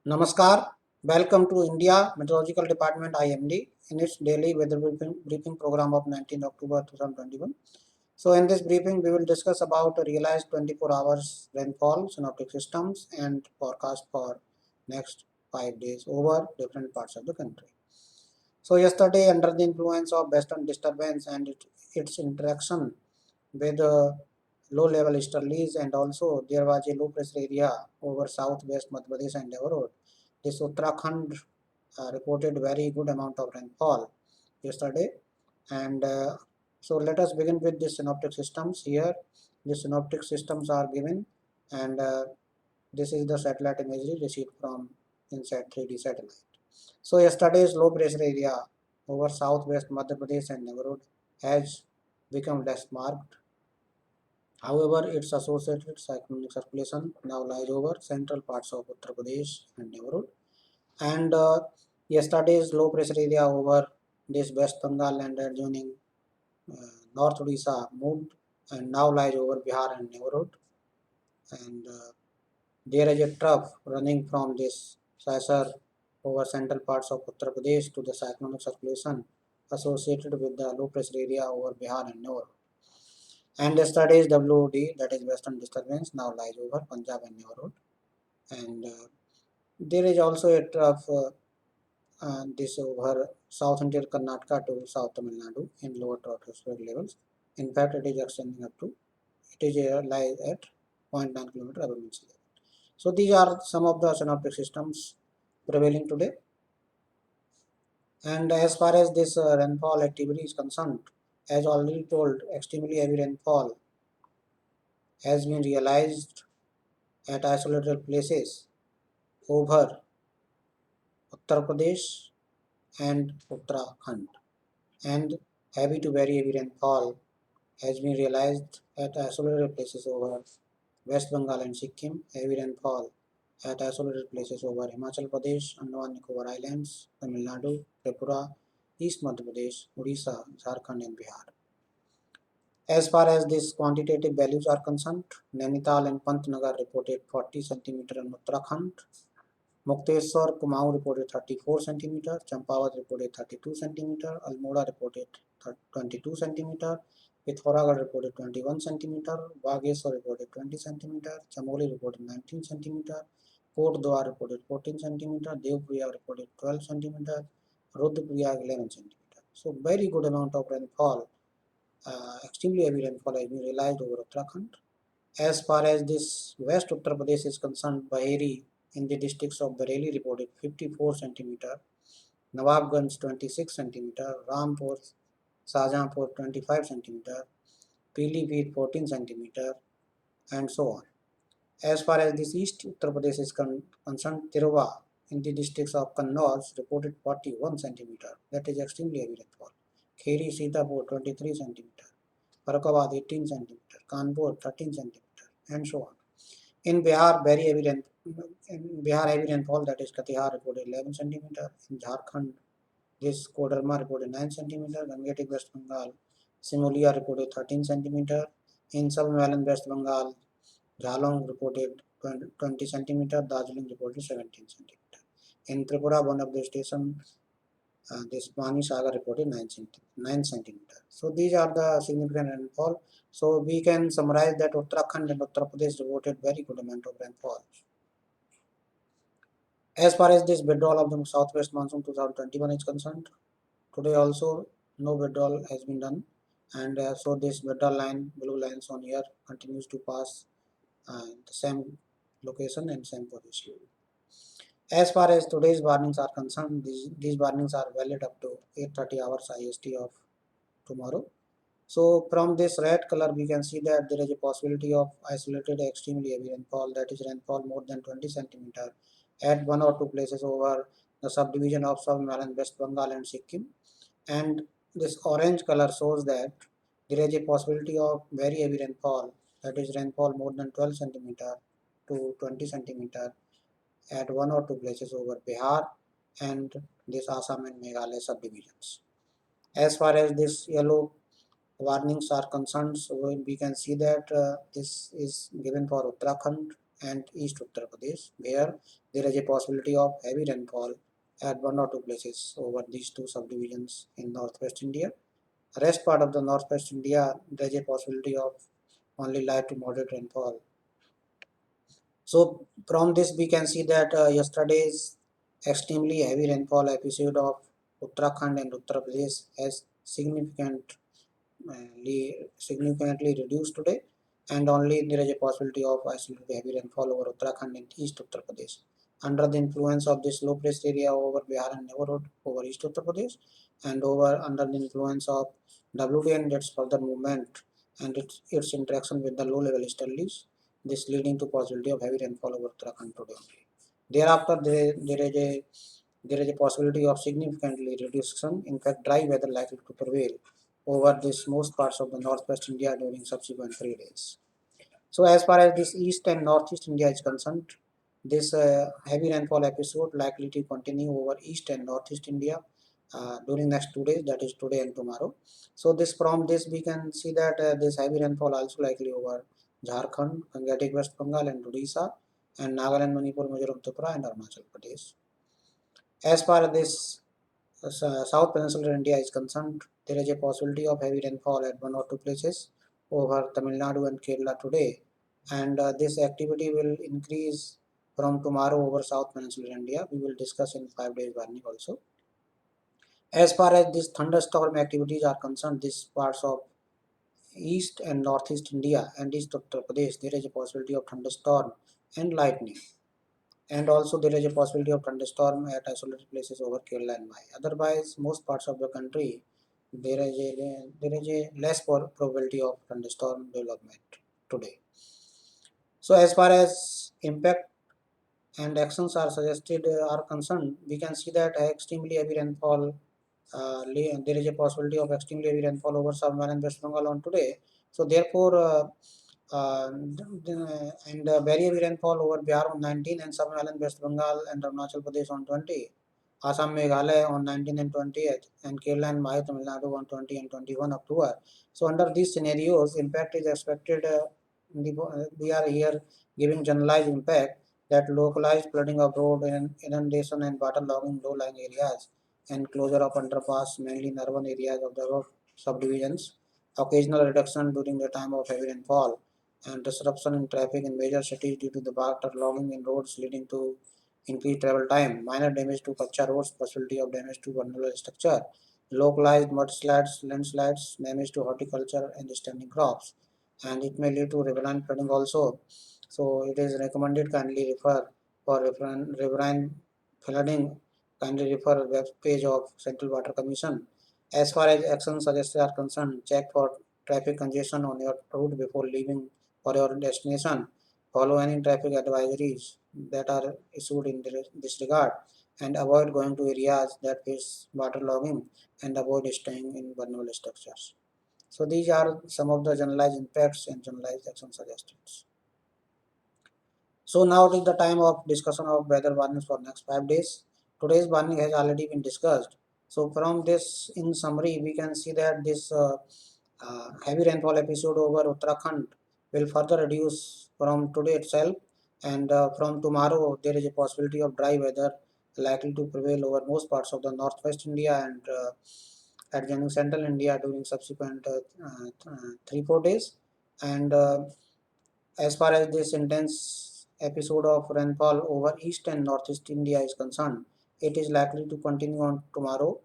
Namaskar. Welcome to India Meteorological Department IMD in its daily weather briefing program of 19 October 2021. So in this briefing we will discuss about realized 24 hours rainfall, synoptic systems and forecast for next 5 days over different parts of the country. So yesterday under the influence of western disturbance and its interaction with low level easterlies, and also there was a low pressure area over southwest Madhya Pradesh and Devar. This Uttarakhand reported very good amount of rainfall yesterday, and so let us begin with the synoptic systems. Here the synoptic systems are given, and this is the satellite imagery received from INSAT 3D satellite. So yesterday's low pressure area over southwest Madhya Pradesh and Nagarod has become less marked. However, its associated cyclonic circulation now lies over central parts of Uttar Pradesh and Nagarod. And yesterday's low pressure area over this West Bengal and adjoining North Odisha moved and now lies over Bihar and Nagarod. And there is a trough running from this Saisar over central parts of Uttar Pradesh to the cyclonic circulation associated with the low pressure area over Bihar and Nagarod. And yesterday's WOD, that is Western disturbance, now lies over Punjab and Nagarod. And there is also a trough this over South Central Karnataka to South Tamil Nadu in lower tropospheric levels. In fact, it is extending up to, it is lies at 0.9 kilometer above mean sea level. So these are some of the synoptic systems prevailing today. And as far as this rainfall activity is concerned, as already told, extremely heavy rainfall has been realized at isolated places over Uttar Pradesh and Uttarakhand, and heavy to very heavy rainfall has been realized at isolated places over West Bengal and Sikkim, heavy rainfall at isolated places over Himachal Pradesh, Andaman Nicobar Islands, Tamil Nadu, Tripura, East Madhya Pradesh, Odisha, Jharkhand and Bihar. As far as these quantitative values are concerned, Nainital and Pantnagar reported 40 centimeter in Uttarakhand, Mukteshwar Kumaon reported 34 centimeter, Champawat reported 32 centimeter, Almora reported 22 centimeter, Pithoragarh reported 21 centimeter, Bageshwar reported 20 centimeter, Chamoli reported 19 centimeter, Port Dwar reported 14 centimeter, Devprayag reported 12 centimeter, Rudraprayag 11 centimeter. So very good amount of rainfall, extremely heavy rainfall has been realized over Uttarakhand. As far as this West Uttar Pradesh is concerned, Baheri in the districts of Bareilly reported 54 centimeter, Nawabganj 26 centimeter, Rampur, Shahjahanpur 25 centimeter, Piliphit 14 centimeter, and so on. As far as this East Uttar Pradesh is concerned, Tirwa in the districts of Kannauj reported 41 centimeter. That is extremely heavy rainfall. Kheri Sitapur 23 centimeter, Farakabad 18 centimeter, Kanpur 13 centimeter, and so on. In Bihar, heavy rainfall, that is Katihar reported 11 centimeter. In Jharkhand, this Koderma reported 9 centimeter. Gangetic West Bengal, Simulia reported 13 centimeter. In Sub-Himalayan West Bengal, Jhalong reported 20 centimeter. Darjeeling reported 17 centimeter. In Tripura, one of the station, this Mani Sagar reported 9 centimeter. So these are the significant rainfall. So we can summarize that Uttarakhand and Uttar Pradesh reported very good amount of rainfall. As far as this withdrawal of the southwest monsoon 2021 is concerned, today also no withdrawal has been done, and so this withdrawal line, blue lines on here, continues to pass the same location and same position. As far as today's warnings are concerned, these warnings are valid up to 8:30 hours IST of tomorrow. So from this red color we can see that there is a possibility of isolated extremely heavy rainfall, that is rainfall more than 20 centimeter at one or two places over the subdivision of Sub-Himalayan West Bengal and Sikkim. And this orange color shows that there is a possibility of very heavy rainfall, that is rainfall more than 12 centimeter to 20 centimeter at one or two places over Bihar and this Assam and Meghalaya subdivisions. As far as this yellow warnings are concerned, so we can see that this is given for Uttarakhand and East Uttar Pradesh, where there is a possibility of heavy rainfall at one or two places over these two subdivisions in northwest India. Rest part of the northwest India, there is a possibility of only light to moderate rainfall. So from this we can see that yesterday's extremely heavy rainfall episode of Uttarakhand and Uttar Pradesh has significantly reduced today, and only there is a possibility of isolated heavy rainfall over Uttarakhand and East Uttar Pradesh. Under the influence of this low pressure area over Bihar and neighborhood over East Uttar Pradesh, and over under the influence of WD and its further movement and its interaction with the low level easterlies, this leading to possibility of heavy rainfall over Uttarakhand today only. Thereafter, there is a possibility of significantly reduced sun. In fact, dry weather likely to prevail over this most parts of the northwest India during subsequent 3 days. So as far as this east and northeast India is concerned, this heavy rainfall episode likely to continue over east and northeast India during next 2 days, that is today and tomorrow. So this from this we can see that this heavy rainfall also likely over Jharkhand, Gangetic West Bengal and Odisha, and Nagaland, Manipur, Mizoram, Tripura and Arunachal Pradesh. As far as this South Peninsular India is concerned, there is a possibility of heavy rainfall at one or two places over Tamil Nadu and Kerala today, and this activity will increase from tomorrow over South Peninsular India. We will discuss in 5 days warning also. As far as these thunderstorm activities are concerned, these parts of East and Northeast India and East Uttar Pradesh, there is a possibility of thunderstorm and lightning, and also there is a possibility of thunderstorm at isolated places over Kerala and Mahi. Otherwise, most parts of the country there is a less probability of thunderstorm development today. So as far as impact and actions are suggested are concerned, we can see that extremely heavy rainfall. There is a possibility of extremely heavy rainfall over Assam and West Bengal on today. So therefore, and very heavy rainfall over Bihar on 19 and some island West Bengal and Arunachal Pradesh on 20. Assam Meghalaya on 19 and 20th, and Kerala and Mahi Tamil Nadu on 20 and 21 October. So under these scenarios, impact is expected. We are here giving generalized impact that localized flooding of road and inundation and waterlogging low-lying areas and closure of underpass mainly in urban areas of the road subdivisions, occasional reduction during the time of heavy rainfall, and disruption in traffic in major cities due to the waterlogging in roads leading to increased travel time, minor damage to Kacha roads, possibility of damage to vulnerable structure, localized mudslides, landslides, damage to horticulture and standing crops, and it may lead to riverine flooding also. So it is recommended kindly refer for riverine flooding. Kindly refer web page of Central Water Commission. As far as actions suggested are concerned, check for traffic congestion on your route before leaving for your destination. Follow any traffic advisories that are issued in this regard, and avoid going to areas that face waterlogging and avoid staying in vulnerable structures. So these are some of the generalized impacts and generalized action suggestions. So now it is the time of discussion of weather warnings for next 5 days. Today's warning has already been discussed. So from this, in summary, we can see that this heavy rainfall episode over Uttarakhand will further reduce from today itself, and from tomorrow there is a possibility of dry weather likely to prevail over most parts of the northwest India and adjoining central India during subsequent 3-4 days. And as far as this intense episode of rainfall over east and northeast India is concerned, it is likely to continue on tomorrow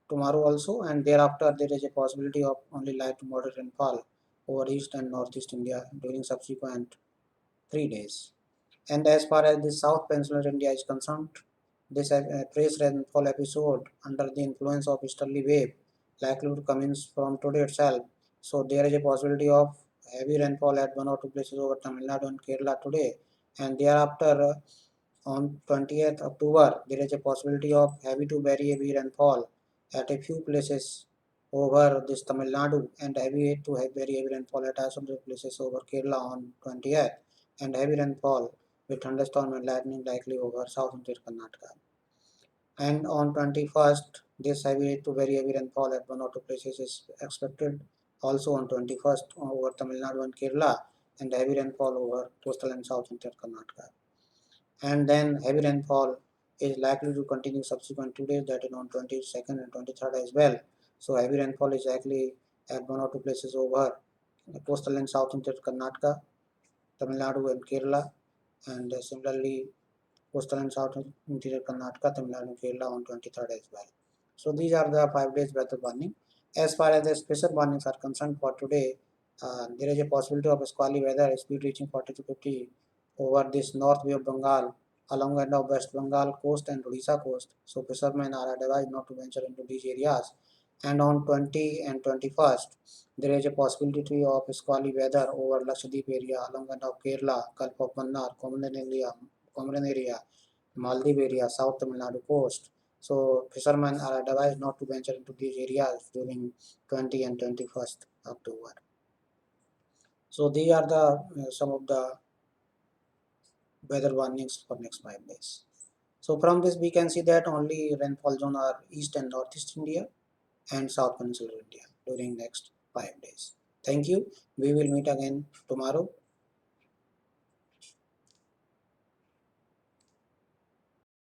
also, and thereafter there is a possibility of only light to moderate rainfall over east and northeast India during subsequent 3 days. And as far as the South Peninsular India is concerned, this trace rainfall episode under the influence of easterly wave likely to commence from today itself. So there is a possibility of heavy rainfall at one or two places over Tamil Nadu and Kerala today, and thereafter on 20th October there is a possibility of heavy to very heavy rainfall at a few places over this Tamil Nadu, and heavy to very heavy rainfall at some places over Kerala on 20th, and heavy rainfall with thunderstorm and lightning likely over South and Karnataka. And on 21st, this heavy to very heavy rainfall at one or two places is expected also on 21st over Tamil Nadu and Kerala, and heavy rainfall over coastal and south central Karnataka. And then heavy rainfall is likely to continue subsequent 2 days, that is on 22nd and 23rd as well. So heavy rainfall is likely at one or two places over coastal and south central Karnataka, Tamil Nadu and Kerala, and similarly coastal and south interior Karnataka, Tamil Nadu and Kerala on 23rd as well. So these are the 5 days weather warning. As far as the special warnings are concerned for today, there is a possibility of squally weather, speed reaching 40 to 50 over this north Bay of Bengal, along and of West Bengal coast and Odisha coast. So fishermen are advised not to venture into these areas. And on 20 and 21st, there is a possibility of squally weather over Lakshadweep area, along and of Kerala, Gulf of Mannar, Comorin area, Maldives area, South Tamil Nadu coast. So fishermen are advised not to venture into these areas during 20 and 21st October. So these are the some of the weather warnings for next 5 days. So from this we can see that only rainfall zone are east and northeast India and south peninsular India during next 5 days. Thank you. We will meet again tomorrow